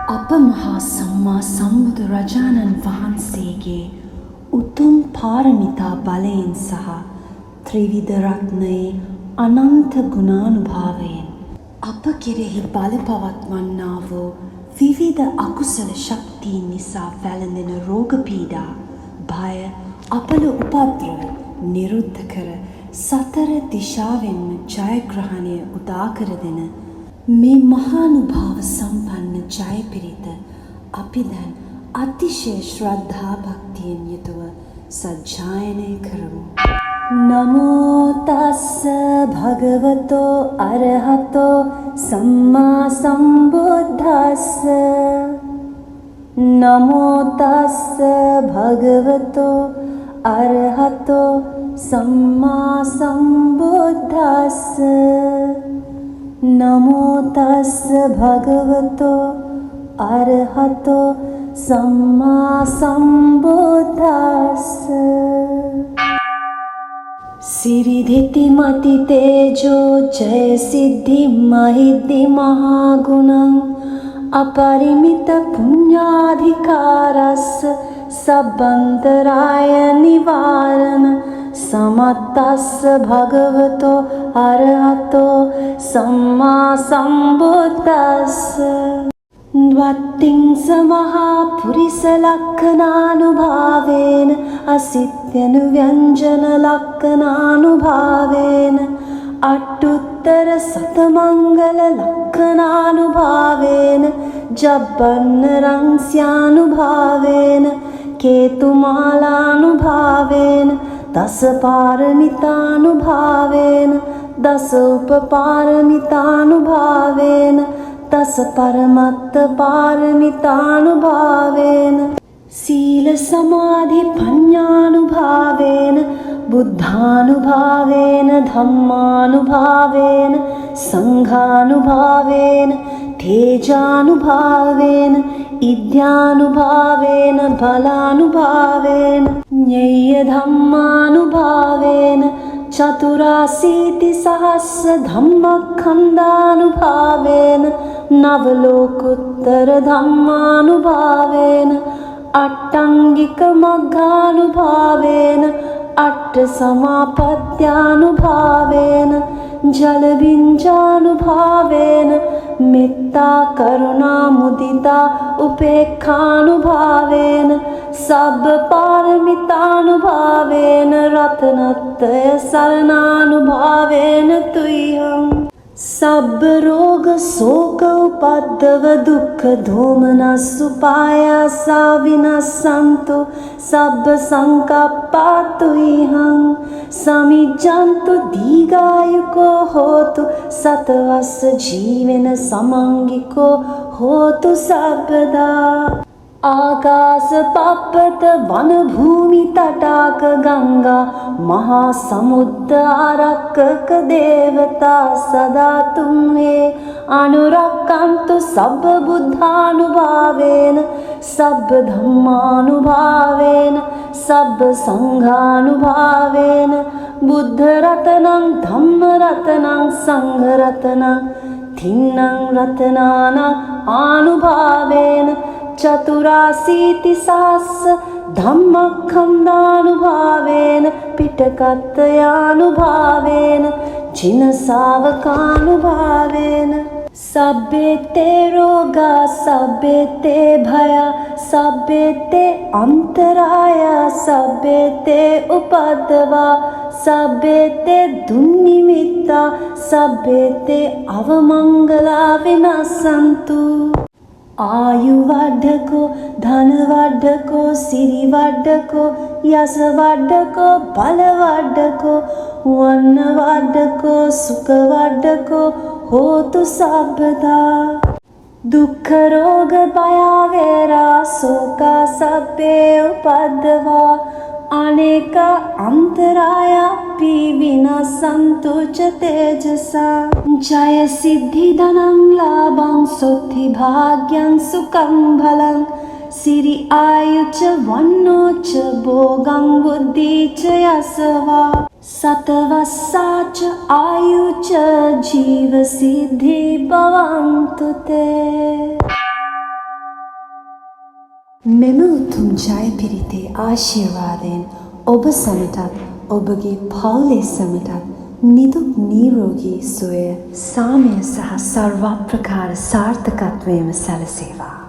අප මහා සම්මා සම්බුදු රජාණන් වහන්සේගේ උතුම් පාරමිතා බලයෙන් සහ ත්‍රිවිධ රත්නයේ අනන්ත ගුණානුභාවයෙන් අප කෙරෙහි බල පවත්වන්නා වූ විවිධ අකුසල ශක්තියින් නිසා වැළඳෙන රෝග පීඩා, භය, අපල උපද්‍රව නිරුද්ධ කර සතර දිශාවෙන්ම ජයග්‍රහණය උදා කර දෙන මේ මහානුභාව සම්පන්න ජයපිරිත අපි දැන් අතිශය ශ්‍රද්ධා භක්තියෙන් යුතුව සජ්ජායනය කරමු. නමෝ තස්ස භගවතෝ අරහතෝ සම්මා සම්බුද්දස්ස. නමෝ තස්ස භගවතෝ අරහතෝ සම්මා සම්බුද්දස්ස. නමෝ තස්ස භගවතෝ අරහතෝ සම්මා සම්බුද්දස්ස. සිරිධිති මති තේජෝ ජය සිද්ධි මහිද්දි මහා ගුණං අපරිමිත පුඤ්ඤාධිකාරස්ස සබ්බන්තරාය නිවාරණ සමත්තස්ස භගවතෝ අරහතෝ සම්මා සම්බුද්දස්ස. වත්තිං සමහා පුරිස ලක්ඛනානුභාවේන අසිත්‍යනු ව්‍යංජන ලක්ඛනානුභාවේන අට්ඨුත්තර සතමංගල ලක්ඛනානුභාවේන ජබ්බන්න රංස්යානුභාවේන කේතුමාලානුභාවේන දස පාරමිතානුභාවේන දස උපපාරමිතානුභාවේන දස පරමත්ත පාරමිතානුභාවේන සීල සමාධි පඤ්ඤානුභාවේන බුද්ධානුභාවේන ධම්මානුභාවේන සංඝානුභාවේන තේජානුභාවේන ඉද්ධානුභාවේන බලානුභාවේන ඤෙය්‍ය ධම්මානුභාවේන චතුරාසීති සහස්ස ධම්මඛණ්ඩානුභාවේන නවලෝකුත්තර ධම්මානුභාවේන අට්ඨංගික මග්ගානුභාවේන අට්ඨ සමාපත්ත්‍යානුභාවේන ජල බින්ජානුභාවේන මෙත්තා කරුණා මුදිතා උපේක්ඛානුභාවේන සබ්බ පාරමිතානුභාවේන රතනත්‍රය සරණානුභාවේන තුය්‍යං සබ්බ රෝග සෝක උපද්දව දුක්ඛ දෝමනස් උපායාසා විනස්සන්තු සබ්බ සංකප්පා තුය්‍යං සමිජ්ජන්තු දීඝායුකෝ හෝතු සතවස්ස ජීවෙන සමංගිකෝ හෝතු සබ්බදා. ආකාස පප්පත වන භූමි තටාක ගංගා මහා සමුද්ද ආරක්කක දේවතා සදා තුම්හේ අනුරක්කන්තු සබ්බ බුද්ධානුභාවේන සබ්බ ධම්මානුභාවේන සබ්බ සංඝානුභාවේන බුද්ධ රතනං ධම්ම රතනං සංඝ රතනං තින්නං රතනානං ආනුභාවේන චතුරාසීති සහස්ස ධම්මඛණ්ඩානුභාවේන පිටකත්තයානුභාවේන ජින ශාවකානුභාවේන සබ්බේතේ රෝගා සබ්බේතේ භය සබ්බේතේ අන්තරාය සබ්බේතේ උපද්දවා සබ්බේතේ දුන්නිමිත්තා සබ්බේතේ අවමංගලා විනස්සන්තු. ආයු වඩ්ඩකෝ ධන වඩ්ඩකෝ සිරි වඩ්ඩකෝ යස වඩ්ඩකෝ බල වඩ්ඩකෝ වන්න වඩ්ඩකෝ සුඛ වඩ්ඩකෝ හෝතු සබ්බදා. දුක්ඛ රෝග භය වේරා සෝකා සබ්බේ උපද්දවා අනේක අන්තරාය විනස්සන්තු ච තේජසා. ජය සිද්ධි ධනං ලාභං සොත්ති භාග්‍යං සුඛං බලං සිරි ආයුච වන්නෝච භෝගං බුද්ධිච යසවා සතවස්සාච ආයුච ජීව සිද්ධි භවන්තු තේ. මෙම උතුම් ජය පිරිතේ ආශිර්වාදයෙන් ඔබ සමටත් ඔබගේ පවුලේ සමටත් නිදුක් නිරෝගී සුවය සාමය සහ සර්ව ප්‍රකාර සාර්ථකත්වයම සැලසේවා.